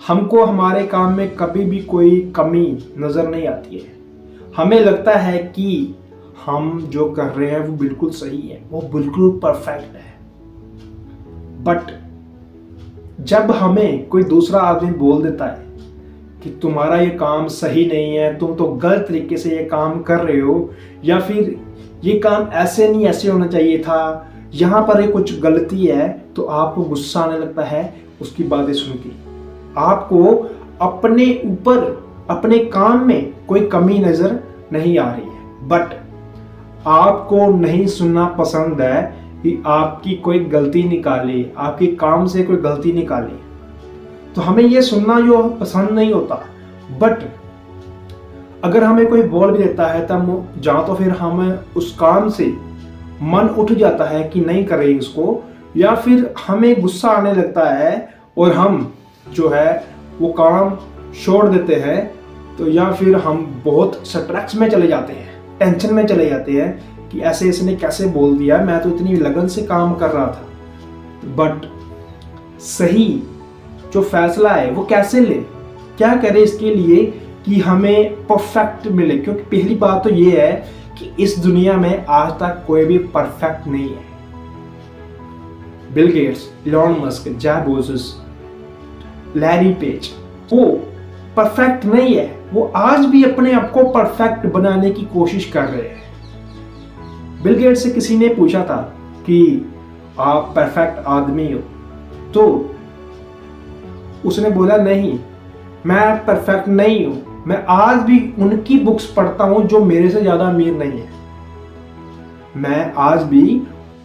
हमको हमारे काम में कभी भी कोई कमी नज़र नहीं आती है। हमें लगता है कि हम जो कर रहे हैं वो बिल्कुल सही है, वो बिल्कुल परफेक्ट है। बट जब हमें कोई दूसरा आदमी बोल देता है कि तुम्हारा ये काम सही नहीं है, तुम तो गलत तरीके से ये काम कर रहे हो, या फिर ये काम ऐसे नहीं ऐसे होना चाहिए था, यहाँ पर ये कुछ गलती है, तो आपको गुस्सा आने लगता है उसकी बातें सुन के। आपको अपने ऊपर अपने काम में कोई कमी नज़र नहीं आ रही है, बट आपको नहीं सुनना पसंद है कि आपकी कोई गलती निकाले, आपके काम से कोई गलती निकाले। तो हमें ये सुनना जो पसंद नहीं होता। बट अगर हमें कोई बोल भी देता है तब जहाँ तो फिर हम उस काम से मन उठ जाता है कि नहीं करें इसको, या फिर हमें गुस्सा आने लगता है और हम जो है वो काम छोड़ देते हैं। तो या फिर हम बहुत स्ट्रेस में चले जाते हैं, टेंशन में चले जाते हैं कि ऐसे इसने कैसे बोल दिया, मैं तो इतनी लगन से काम कर रहा था। बट सही जो फैसला है वो कैसे ले, क्या करें इसके लिए कि हमें परफेक्ट मिले। क्योंकि पहली बात तो ये है कि इस दुनिया में आज तक कोई भी परफेक्ट नहीं है। Bill Gates, Elon Musk, Jeff Bezos, Larry page, वो परफेक्ट नहीं है। वो आज भी अपने आप को परफेक्ट बनाने की कोशिश कर रहे हैं। बिल गेट्स से किसी ने पूछा था कि आप परफेक्ट आदमी हो, तो उसने बोला नहीं, मैं परफेक्ट नहीं हूं। मैं आज भी उनकी बुक्स पढ़ता हूं जो मेरे से ज्यादा अमीर नहीं है। मैं आज भी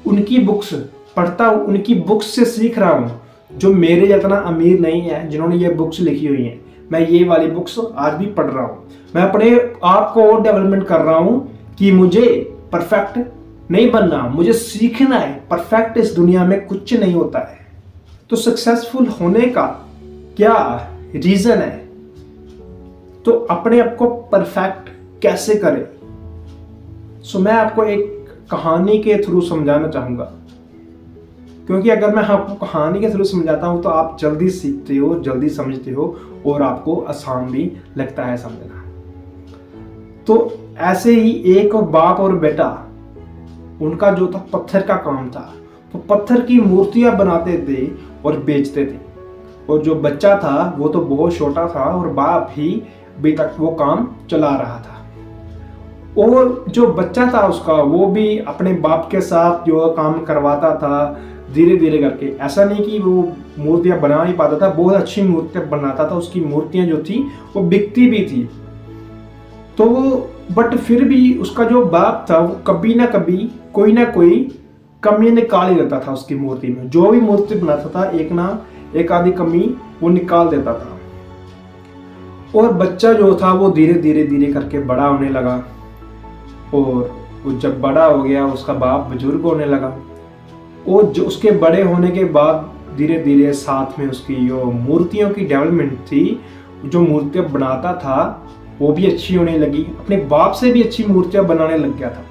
उनकी बुक्स पढ़ता हूं, उनकी बुक्स से सीख रहा हूं जो मेरे जितना अमीर नहीं है, जिन्होंने ये बुक्स लिखी हुई हैं। मैं ये वाली बुक्स आज भी पढ़ रहा हूं। मैं अपने आप को और डेवलपमेंट कर रहा हूं कि मुझे परफेक्ट नहीं बनना, मुझे सीखना है। परफेक्ट इस दुनिया में कुछ नहीं होता है। तो सक्सेसफुल होने का क्या रीजन है, तो अपने आप को परफेक्ट कैसे करें। मैं आपको एक कहानी के थ्रू समझाना चाहूंगा, क्योंकि अगर मैं आपको कहानी के थ्रू समझाता हूं तो आप जल्दी सीखते हो, जल्दी समझते हो और आपको आसान भी लगता है समझना। तो ऐसे ही एक बाप और बेटा, उनका जो था पत्थर का काम था, तो पत्थर की मूर्तियां बनाते थे और बेचते थे। और जो बच्चा था वो तो बहुत छोटा था और बाप ही अभी तक वो काम चला रहा था। और जो बच्चा था उसका, वो भी अपने बाप के साथ जो काम करवाता था धीरे धीरे करके। ऐसा नहीं कि वो मूर्तियां बना नहीं पाता था, बहुत अच्छी मूर्तियां बनाता था। उसकी मूर्तियां जो थी वो बिकती भी थी। तो बट फिर भी उसका जो बाप था वो कभी ना कभी कोई ना कोई कमी निकाल ही देता था उसकी मूर्ति में। जो भी मूर्ति बनाता था एक ना एक आधी कमी वो निकाल देता था। और बच्चा जो था वो धीरे धीरे धीरे करके बड़ा होने लगा। और वो जब बड़ा हो गया, उसका बाप बुजुर्ग होने लगा। और जो उसके बड़े होने के बाद धीरे धीरे साथ में उसकी जो मूर्तियों की डेवलपमेंट थी, जो मूर्तियां बनाता था वो भी अच्छी होने लगी। अपने बाप से भी अच्छी मूर्तियां बनाने लग गया था।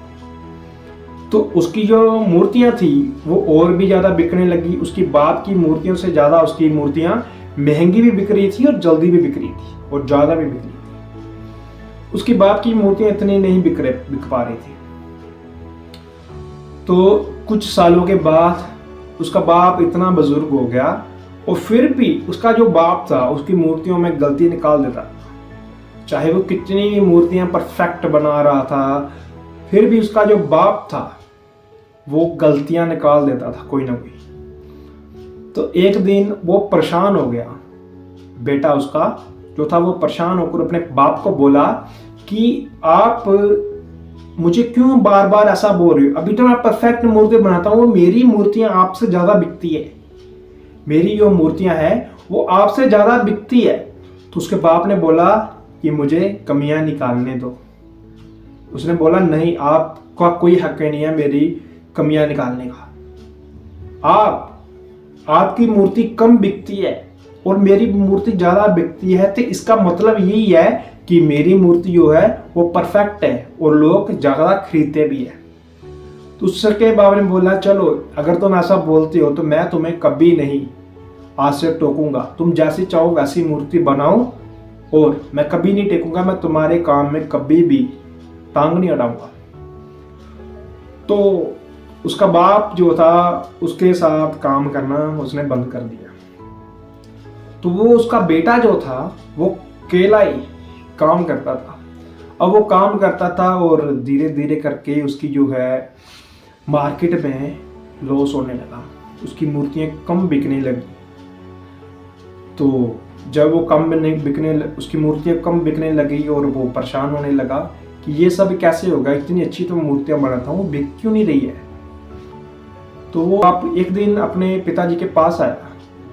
तो उसकी जो मूर्तियां थी वो और भी ज्यादा बिकने लगी। उसकी बाप की मूर्तियों से ज्यादा उसकी मूर्तियां महंगी भी बिक रही थी और जल्दी भी बिक रही थी और ज्यादा भी बिक रही थी। उसकी बाप की मूर्तियां इतनी नहीं बिक पा रही थी। तो कुछ सालों के बाद उसका बाप इतना बुजुर्ग हो गया और फिर भी उसका जो बाप था उसकी मूर्तियों में गलती निकाल देता। चाहे वो कितनी भी मूर्तियां परफेक्ट बना रहा था, फिर भी उसका जो बाप था वो गलतियां निकाल देता था कोई ना कोई। तो एक दिन वो परेशान हो गया। बेटा उसका जो था वो परेशान होकर अपने बाप को बोला कि आप मुझे क्यों बार बार ऐसा बोल रहे हो? अभी तो मैं परफेक्ट मूर्ति बनाता हूँ, मेरी मूर्तियां आपसे ज्यादा बिकती है। मेरी जो मूर्तियां हैं वो आपसे ज्यादा बिकती है। तो उसके बाप ने बोला कि मुझे कमियां निकालने दो। उसने बोला नहीं, आपका कोई हक नहीं है मेरी कमियां निकालने का। आपकी मूर्ति कम बिकती है और मेरी मूर्ति ज्यादा बिकती है, तो इसका मतलब यही है कि मेरी मूर्ति जो है वो परफेक्ट है और लोग ज्यादा खरीदते भी है। तो उसके बाप ने बोला चलो अगर तुम ऐसा बोलते हो तो मैं तुम्हें कभी नहीं आज से टोकूंगा, तुम जैसी चाहो वैसी मूर्ति बनाओ और मैं कभी नहीं टेकूंगा, मैं तुम्हारे काम में कभी भी टांग नहीं अड़ाऊंगा। तो उसका बाप जो था उसके साथ काम करना उसने बंद कर दिया। तो वो उसका बेटा जो था वो अकेला ही काम करता था। अब वो काम करता था और धीरे धीरे करके उसकी जो है मार्केट में लॉस होने लगा, उसकी मूर्तियाँ कम बिकने लगी। तो जब वो उसकी मूर्तियाँ कम बिकने लगी और वो परेशान होने लगा कि ये सब कैसे होगा, इतनी अच्छी तो मूर्तियाँ बनाता हूँ, बिक क्यों नहीं रही है। तो वो आप एक दिन अपने पिताजी के पास आया,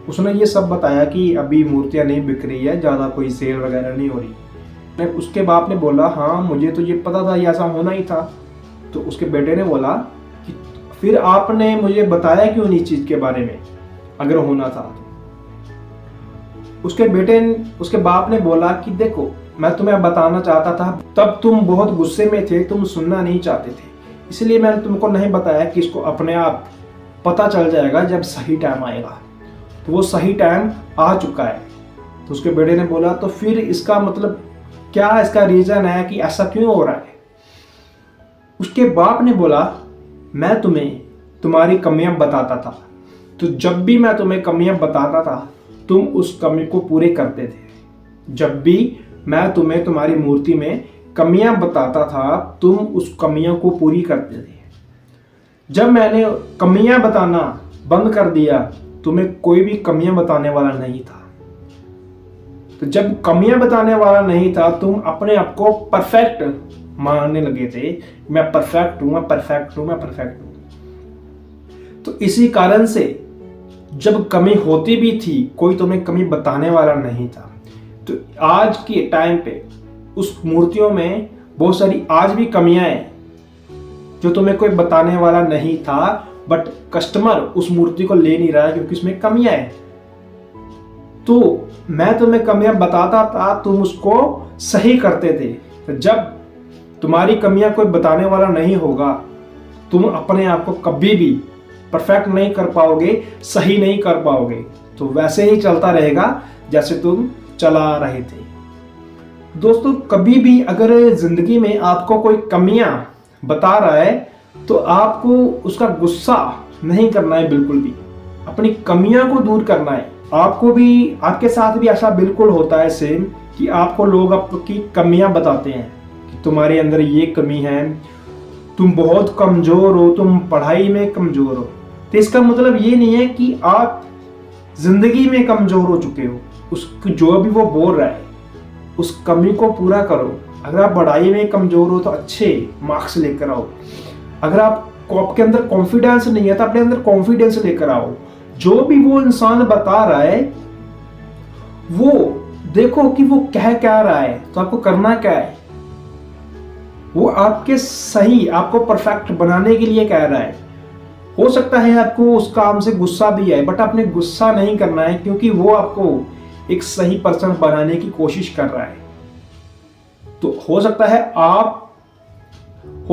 उसने ये सब बताया कि अभी मूर्तियाँ नहीं बिक रही है, ज़्यादा कोई सेल वगैरह नहीं हो रही। उसके बाप ने बोला हाँ मुझे तो ये पता था, ये ऐसा होना ही था। तो उसके बेटे ने बोला कि फिर आपने मुझे बताया क्यों नहीं चीज़ के बारे में, अगर होना था। उसके बाप ने बोला कि देखो मैं तुम्हें बताना चाहता था, तब तुम बहुत गुस्से में थे, तुम सुनना नहीं चाहते थे, इसलिए मैंने तुमको नहीं बताया कि इसको अपने आप पता चल जाएगा जब सही टाइम आएगा। तो वो सही टाइम आ चुका है। तो उसके बेटे ने बोला तो फिर इसका मतलब क्या, इसका रीजन है कि ऐसा क्यों हो रहा है। उसके बाप ने बोला मैं तुम्हें तुम्हारी कमियां बताता था, तो जब भी मैं तुम्हें कमियां बताता था तुम उस कमी को पूरे करते थे। जब भी मैं तुम्हें तुम्हारी मूर्ति में कमियां बताता था तुम उस कमियों को पूरी करते थे। जब मैंने कमियां बताना बंद कर दिया तुम्हें कोई भी कमियां बताने वाला नहीं था। तो जब कमियां बताने वाला नहीं था तुम अपने आप को परफेक्ट मानने लगे थे, मैं परफेक्ट हूं, मैं परफेक्ट हूं, मैं परफेक्ट हूं। तो इसी कारण से जब कमी होती भी थी कोई तुम्हें कमी बताने वाला नहीं था। तो आज के टाइम पे उस मूर्तियों में बहुत सारी आज भी कमियां हैं जो तुम्हें कोई बताने वाला नहीं था, बट कस्टमर उस मूर्ति को ले नहीं रहा है क्योंकि उसमें कमियां हैं। तो मैं तुम्हें कमियां बताता था, तुम उसको सही करते थे। तो जब तुम्हारी कमियां कोई बताने वाला नहीं होगा तुम अपने आप को कभी भी परफेक्ट नहीं कर पाओगे, सही नहीं कर पाओगे। तो वैसे ही चलता रहेगा जैसे तुम चला रहे थे। दोस्तों कभी भी अगर जिंदगी में आपको कोई कमियां बता रहा है तो आपको उसका गुस्सा नहीं करना है, बिल्कुल भी अपनी कमियां को दूर करना है। आपको भी, आपके साथ भी ऐसा बिल्कुल होता है सेम कि आपको लोग आपकी कमियां बताते हैं कि तुम्हारे अंदर ये कमी है, तुम बहुत कमजोर हो, तुम पढ़ाई में कमजोर हो। तो इसका मतलब ये नहीं है कि आप जिंदगी में कमजोर हो चुके हो। उसको जो भी वो बोल रहा है उस कमी को पूरा करो। अगर आप पढ़ाई में कमजोर हो तो अच्छे मार्क्स लेकर आओ। अगर आपके अंदर कॉन्फिडेंस नहीं है तो अपने अंदर कॉन्फिडेंस लेकर आओ। जो भी वो इंसान बता रहा है वो देखो कि वो कह क्या रहा है, तो आपको करना क्या है। वो आपके सही, आपको परफेक्ट बनाने के लिए कह रहा है। हो सकता है आपको उस काम से गुस्सा भी आए, बट आपने गुस्सा नहीं करना है क्योंकि वो आपको एक सही पर्सन बनाने की कोशिश कर रहा है। तो हो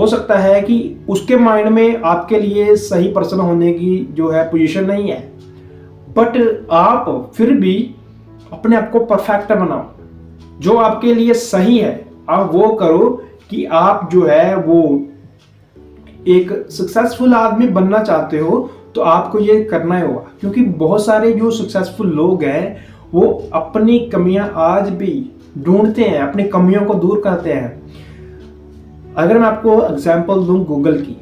सकता है कि उसके माइंड में आपके लिए सही पर्सन होने की जो है पोजीशन नहीं है, बट आप फिर भी अपने आप को परफेक्ट बनाओ। जो आपके लिए सही है आप वो करो कि आप जो है वो एक सक्सेसफुल आदमी बनना चाहते हो तो आपको ये करना ही होगा। क्योंकि बहुत सारे जो सक्सेसफुल लोग हैं वो अपनी कमियां आज भी ढूंढते हैं, अपनी कमियों को दूर करते हैं। अगर मैं आपको एग्जांपल दूं गूगल की,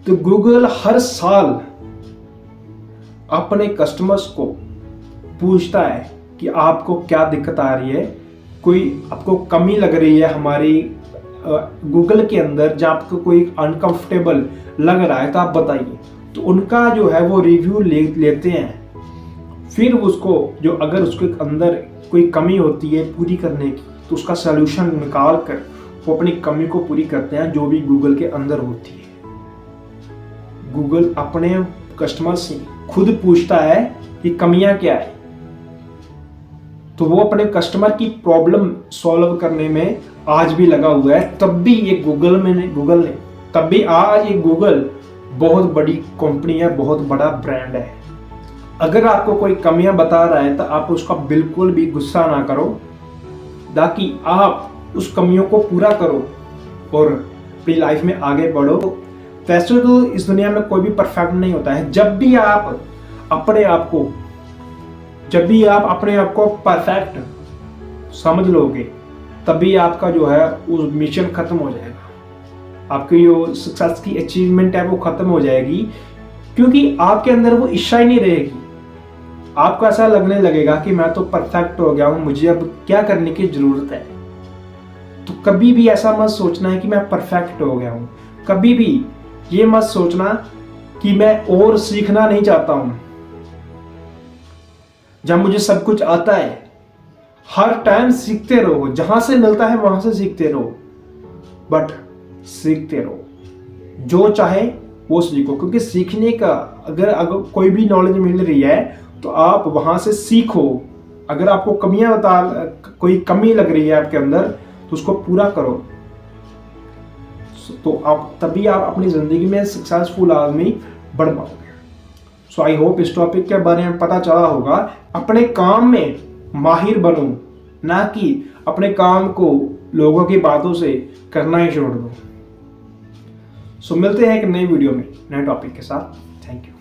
तो गूगल हर साल अपने कस्टमर्स को पूछता है कि आपको क्या दिक्कत आ रही है, कोई आपको कमी लग रही है हमारी गूगल के अंदर, जहाँ आपको कोई अनकंफर्टेबल लग रहा है तो आप बताइए। तो उनका जो है वो रिव्यू लेते हैं। फिर उसको जो अगर उसके अंदर कोई कमी होती है पूरी करने की तो उसका सलूशन निकाल कर वो अपनी कमी को पूरी करते हैं जो भी गूगल के अंदर होती है। गूगल अपने कस्टमर से खुद पूछता है कि कमियां क्या है, तो वो अपने कस्टमर की प्रॉब्लम सॉल्व करने में आज भी लगा हुआ है। तब भी ये गूगल ने तब भी आज ये गूगल बहुत बड़ी कंपनी है, बहुत बड़ा ब्रांड है। अगर आपको कोई कमियां बता रहा है तो आप उसका बिल्कुल भी गुस्सा ना करो, ताकि आप उस कमियों को पूरा करो और अपनी लाइफ में आगे बढ़ो। वैसे तो इस दुनिया में कोई भी परफेक्ट नहीं होता है। जब भी आप अपने आप को परफेक्ट समझ लोगे, तभी आपका जो है उस मिशन खत्म हो जाएगा। आपकी जो सक्सेस की अचीवमेंट है वो खत्म हो जाएगी, क्योंकि आपके अंदर वो इच्छा ही नहीं रहेगी। आपको ऐसा लगने लगेगा कि मैं तो परफेक्ट हो गया हूं, मुझे अब क्या करने की जरूरत है। तो कभी भी ऐसा मत सोचना है कि मैं परफेक्ट हो गया हूं। कभी भी ये मत सोचना कि मैं और सीखना नहीं चाहता हूं, जब मुझे सब कुछ आता है। हर टाइम सीखते रहो, जहां से मिलता है वहां से सीखते रहो, बट सीखते रहो, जो चाहे वो सीखो। क्योंकि सीखने का अगर कोई भी नॉलेज मिल रही है तो आप वहां से सीखो। अगर आपको कोई कमी लग रही है आपके अंदर, तो उसको पूरा करो। तो तभी आप अपनी जिंदगी में सक्सेसफुल आदमी बढ़ पाओगे। सो आई होप इस टॉपिक के बारे में पता चला होगा। अपने काम में माहिर बनो, ना कि अपने काम को लोगों की बातों से करना ही छोड़ दो। सो मिलते हैं एक नई वीडियो में नए टॉपिक के साथ। Thank you.